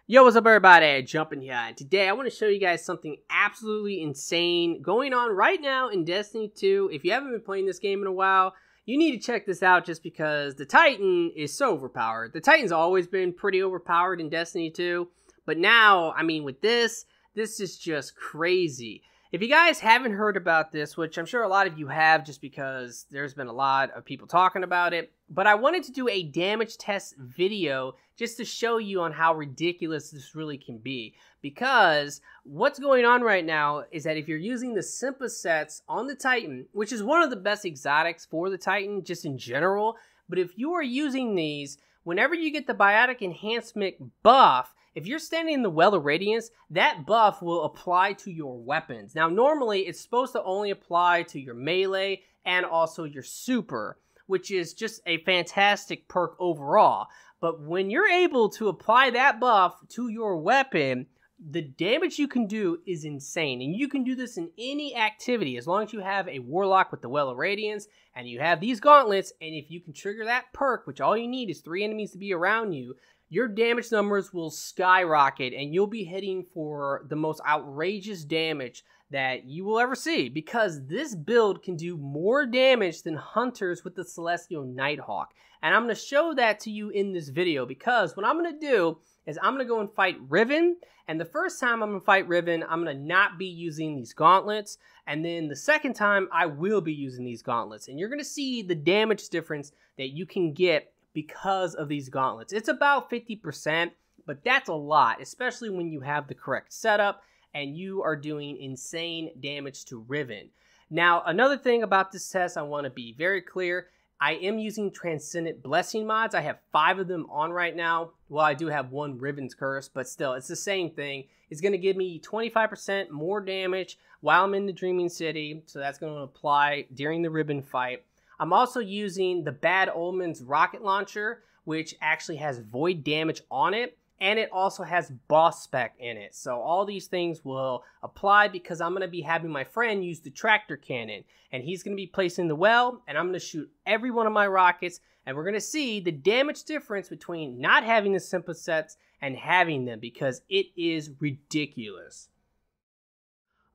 Yo, what's up everybody? Jumping here, and today I want to show you guys something absolutely insane going on right now in Destiny 2. If you haven't been playing this game in a while, you need to check this out just because the Titan is so overpowered. The Titan's always been pretty overpowered in Destiny 2, but now, I mean, with this is just crazy. If you guys haven't heard about this, which I'm sure a lot of you have just because there's been a lot of people talking about it, but I wanted to do a damage test video just to show you on how ridiculous this really can be. Because what's going on right now is that if you're using the Simpa sets on the Titan, which is one of the best exotics for the Titan just in general, but if you are using these, whenever you get the Biotic Enhancement buff, if you're standing in the Well of Radiance, that buff will apply to your weapons. Now, normally, it's supposed to only apply to your melee and also your super, which is just a fantastic perk overall. But when you're able to apply that buff to your weapon, the damage you can do is insane. And you can do this in any activity as long as you have a Warlock with the Well of Radiance and you have these gauntlets. And if you can trigger that perk, which all you need is 3 enemies to be around you, your damage numbers will skyrocket and you'll be hitting for the most outrageous damage that you will ever see, because this build can do more damage than hunters with the Celestial Nighthawk. And I'm going to show that to you in this video, because what I'm going to do is I'm going to go and fight Riven, and the first time I'm going to fight Riven, I'm going to not be using these gauntlets, and then the second time I will be using these gauntlets, and you're going to see the damage difference that you can get because of these gauntlets. It's about 50%, but that's a lot, especially when you have the correct setup and you are doing insane damage to Riven. Now, another thing about this test, I want to be very clear. I am using Transcendent Blessing mods. I have 5 of them on right now. Well, I do have 1 Riven's Curse, but still, it's the same thing. It's going to give me 25% more damage while I'm in the Dreaming City, so that's going to apply during the Riven fight. I'm also using the Bad Omens rocket launcher, which actually has void damage on it, and it also has boss spec in it. So all these things will apply because I'm going to be having my friend use the tractor cannon, and he's going to be placing the well, and I'm going to shoot every one of my rockets, and we're going to see the damage difference between not having the Simpa sets and having them, because it is ridiculous.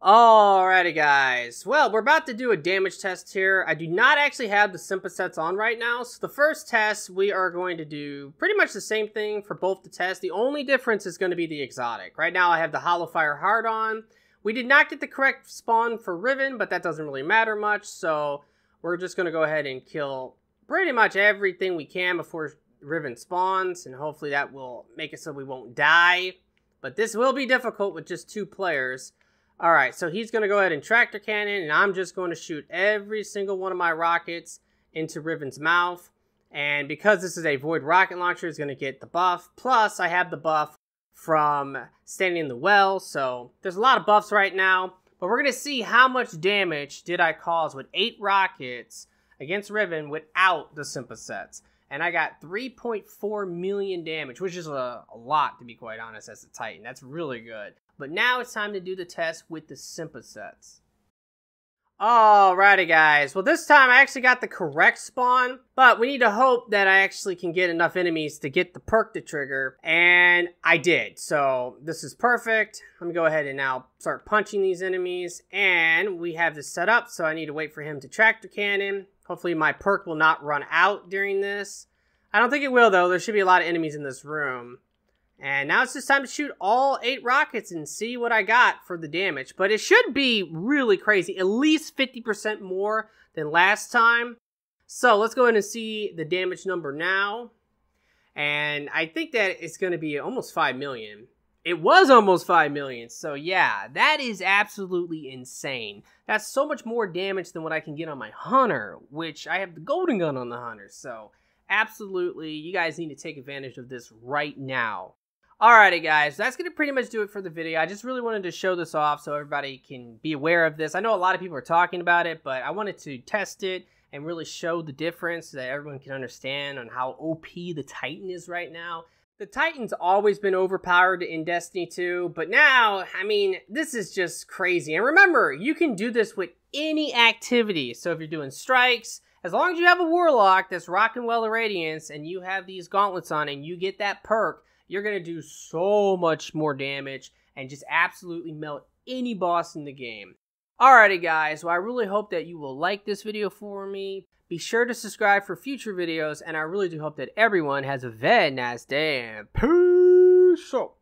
Alrighty guys, well, we're about to do a damage test here. I do not actually have the Simpa sets on right now, so the first test we are going to do pretty much the same thing for both the tests. The only difference is going to be the exotic. Right now I have the Hollow Fire Heart on. We did not get the correct spawn for Riven, but that doesn't really matter much, so we're just going to go ahead and kill pretty much everything we can before Riven spawns, and hopefully that will make it so we won't die. But this will be difficult with just 2 players. Alright, so he's going to go ahead and tractor cannon, and I'm just going to shoot every single one of my rockets into Riven's mouth. And because this is a void rocket launcher, it's going to get the buff. Plus, I have the buff from standing in the well, so there's a lot of buffs right now. But we're going to see how much damage did I cause with 8 rockets against Riven without the Simpa sets. And I got 3.4 million damage, which is a lot, to be quite honest, as a Titan. That's really good. But now it's time to do the test with the Simpa sets. Alrighty guys, well this time I actually got the correct spawn, but we need to hope that I actually can get enough enemies to get the perk to trigger, and I did. So this is perfect. Let me go ahead and now start punching these enemies, and we have this set up, so I need to wait for him to tractor cannon. Hopefully my perk will not run out during this. I don't think it will though, there should be a lot of enemies in this room. And now it's just time to shoot all 8 rockets and see what I got for the damage. But it should be really crazy. At least 50% more than last time. So let's go ahead and see the damage number now. And I think that it's going to be almost 5 million. It was almost 5 million. So yeah, that is absolutely insane. That's so much more damage than what I can get on my Hunter, which I have the Golden Gun on the Hunter. So absolutely, you guys need to take advantage of this right now. Alrighty guys, that's going to pretty much do it for the video. I just really wanted to show this off so everybody can be aware of this. I know a lot of people are talking about it, but I wanted to test it and really show the difference so that everyone can understand on how OP the Titan is right now. The Titan's always been overpowered in Destiny 2, but now, I mean, this is just crazy. And remember, you can do this with any activity. So if you're doing strikes, as long as you have a Warlock that's rocking Well of Radiance and you have these gauntlets on and you get that perk, you're going to do so much more damage and just absolutely melt any boss in the game. Alrighty guys, well I really hope that you will like this video for me. Be sure to subscribe for future videos, and I really do hope that everyone has a very nice day, and peace out.